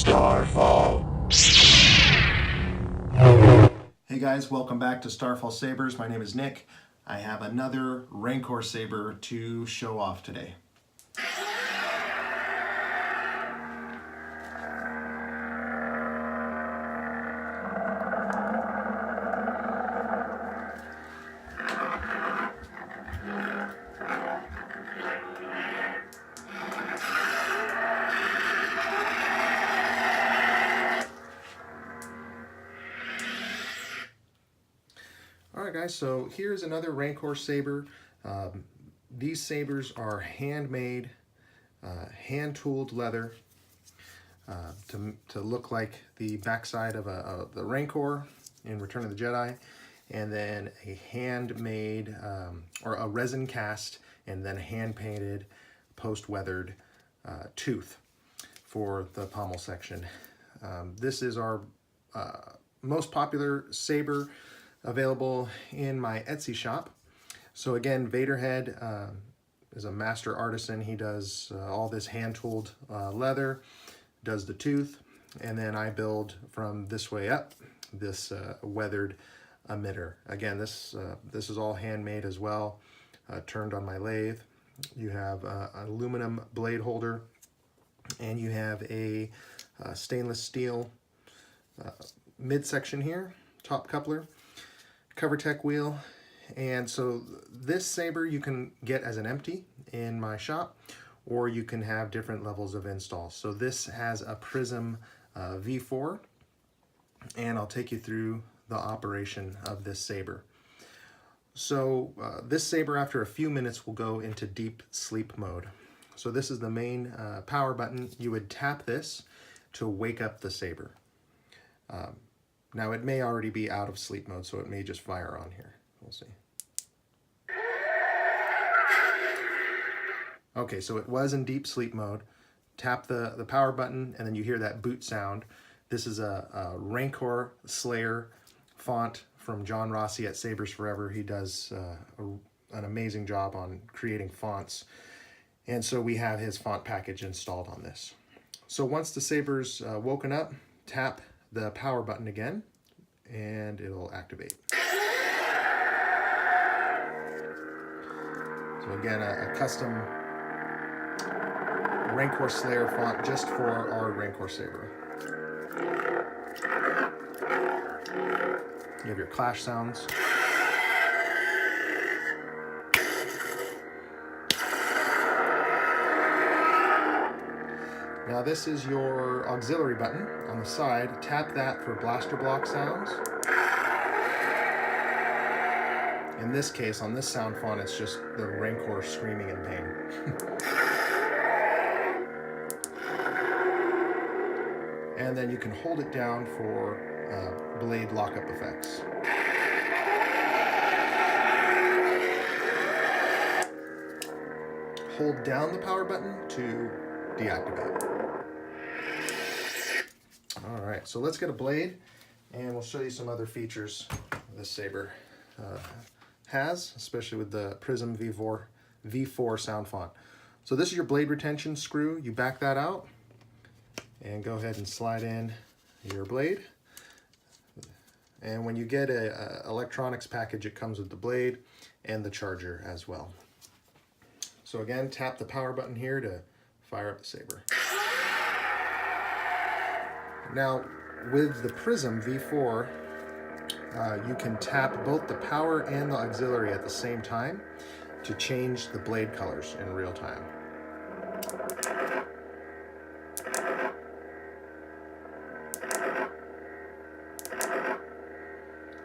Starfall. Hey guys, welcome back to Starfall Sabers. My name is Nick. I have another Rancor Saber to show off today. Alright guys, so here's another Rancor Saber. These sabers are handmade, hand-tooled leather to look like the backside of the Rancor in Return of the Jedi, and then a handmade or a resin cast and then hand-painted post-weathered tooth for the pommel section. This is our most popular saber available in my Etsy shop. So again, Vader Head is a master artisan. He does all this hand-tooled leather, does the tooth, and then I build from this way up this weathered emitter. Again, this is all handmade as well, turned on my lathe. You have an aluminum blade holder, and you have a stainless steel midsection here, top coupler, CoverTech wheel. And so this saber you can get as an empty in my shop, or you can have different levels of install. So this has a Prizm V4, and I'll take you through the operation of this saber. So this saber, after a few minutes, will go into deep sleep mode. So this is the main power button. You would tap this to wake up the saber. Now it may already be out of sleep mode, so it may just fire on here. We'll see. Okay, so it was in deep sleep mode. Tap the power button, and then you hear that boot sound. This is a Rancor Slayer font from John Rossi at Sabers Forever. He does an amazing job on creating fonts. And so we have his font package installed on this. So once the saber's woken up, tap the power button again, and it'll activate. So again, a custom Rancor Slayer font just for our Rancor Saber. You have your clash sounds. Now this is your auxiliary button on the side. Tap that for blaster block sounds. In this case, on this sound font, it's just the Rancor screaming in pain. And then you can hold it down for blade lockup effects. Hold down the power button to deactivate. All right, so let's get a blade, and we'll show you some other features this saber has, especially with the Prizm V4 sound font. So this is your blade retention screw. You back that out and go ahead and slide in your blade. And when you get a electronics package, it comes with the blade and the charger as well. So again, tap the power button here to fire up the saber. Now, with the Prizm V4, you can tap both the power and the auxiliary at the same time to change the blade colors in real time.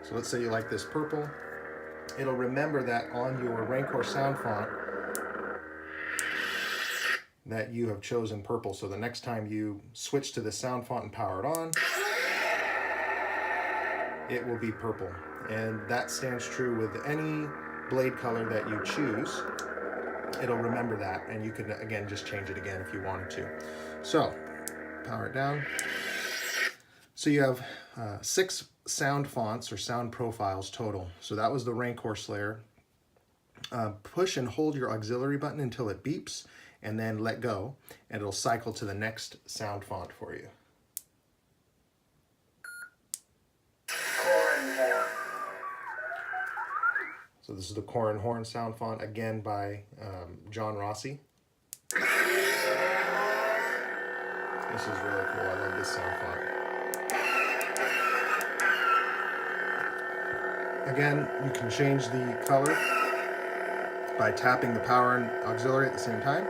So let's say you like this purple. It'll remember that on your Rancor sound font that you have chosen purple. So the next time you switch to the sound font and power it on, it will be purple. And that stands true with any blade color that you choose. It'll remember that, and you can, again, just change it again if you wanted to. So, power it down. So you have 6 sound fonts or sound profiles total. So that was the Rancor Slayer. Push and hold your auxiliary button until it beeps, and then let go, and it'll cycle to the next sound font for you. So this is the Corn Horn sound font, again by John Rossi. This is really cool. I love this sound font. Again, you can change the color by tapping the power and auxiliary at the same time.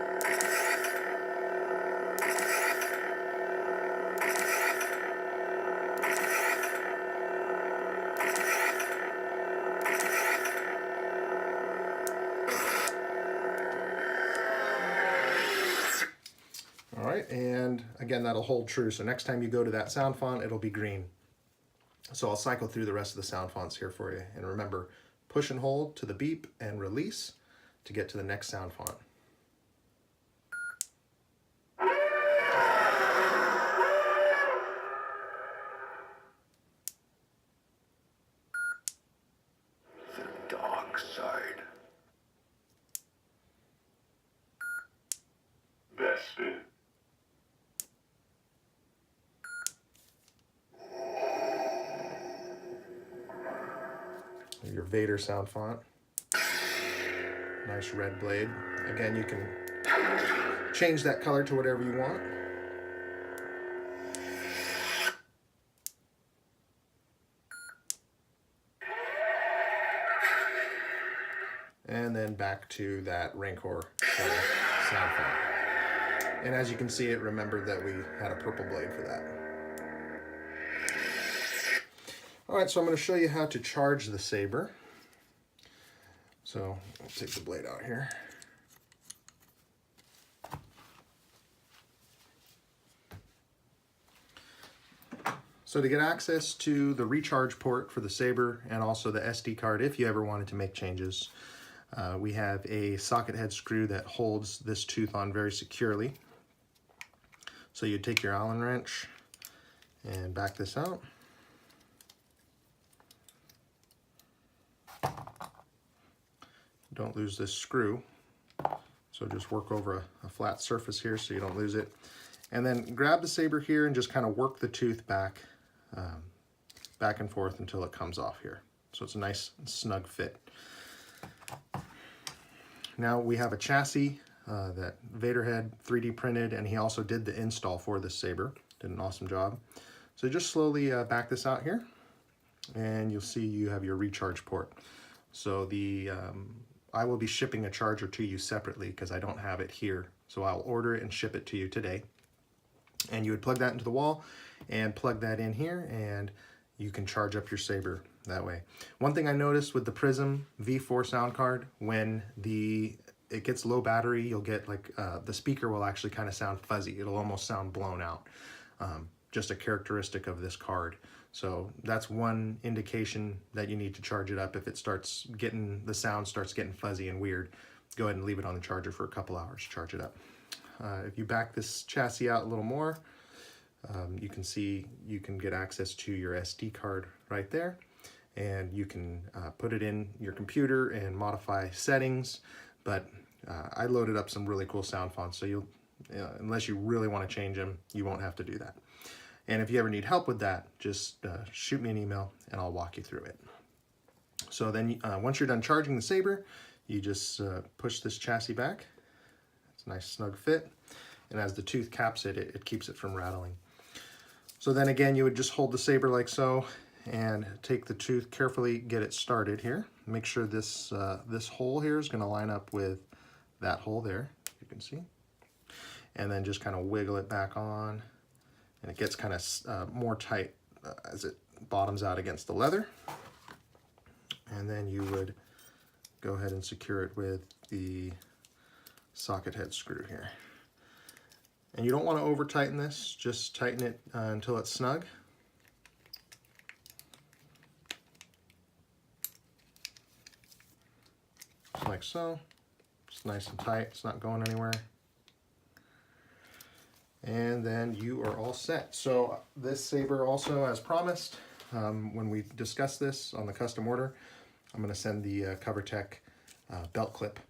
All right, and again, that'll hold true. So next time you go to that sound font, it'll be green. So I'll cycle through the rest of the sound fonts here for you. And remember, push and hold to the beep and release to get to the next sound font. The dark side. Bespin. Your Vader sound font. Nice red blade. Again, you can change that color to whatever you want. And then back to that Rancor Saber sound font. And as you can see, it remembered that we had a purple blade for that. All right, so I'm going to show you how to charge the saber. So I'll take the blade out here. So to get access to the recharge port for the saber and also the SD card, if you ever wanted to make changes, we have a socket head screw that holds this tooth on very securely. So you'd take your Allen wrench and back this out. Don't lose this screw. So just work over a flat surface here so you don't lose it. And then grab the saber here and just kind of work the tooth back and forth until it comes off here. So it's a nice snug fit. Now we have a chassis that Vader Head 3D printed, and he also did the install for this saber. Did an awesome job. So just slowly back this out here, and you'll see you have your recharge port. So I will be shipping a charger to you separately because I don't have it here. So I'll order it and ship it to you today. And you would plug that into the wall and plug that in here, and you can charge up your saber that way. One thing I noticed with the Prizm V4 sound card, when it gets low battery, you'll get like the speaker will actually kind of sound fuzzy. It'll almost sound blown out. Just a characteristic of this card. So that's one indication that you need to charge it up. If it starts getting, the sound starts getting fuzzy and weird, go ahead and leave it on the charger for a couple hours to charge it up. If you back this chassis out a little more, you can see you can get access to your SD card right there, and you can put it in your computer and modify settings. But I loaded up some really cool sound fonts, so unless you really want to change them, you won't have to do that. And if you ever need help with that, just shoot me an email and I'll walk you through it. So then once you're done charging the saber, you just push this chassis back. It's a nice snug fit. And as the tooth caps it, it keeps it from rattling. So then again, you would just hold the saber like so and take the tooth, carefully get it started here. Make sure this hole here is going to line up with that hole there, you can see. And then just kind of wiggle it back on. And it gets kind of more tight as it bottoms out against the leather. And then you would go ahead and secure it with the socket head screw here. And you don't want to over tighten this, just tighten it until it's snug. Just like so. It's nice and tight, it's not going anywhere. And then you are all set. So this saber also, as promised, when we discuss this on the custom order, I'm going to send the CoverTech belt clip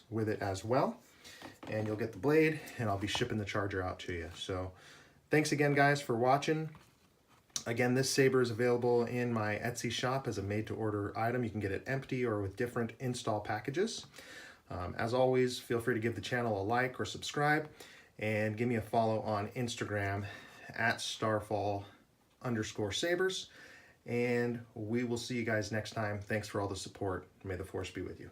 with it as well. And you'll get the blade, and I'll be shipping the charger out to you. So thanks again, guys, for watching. Again, this saber is available in my Etsy shop as a made-to-order item. You can get it empty or with different install packages. As always, feel free to give the channel a like or subscribe, and give me a follow on Instagram at Starfall_Sabers. And we will see you guys next time. Thanks for all the support. May the Force be with you.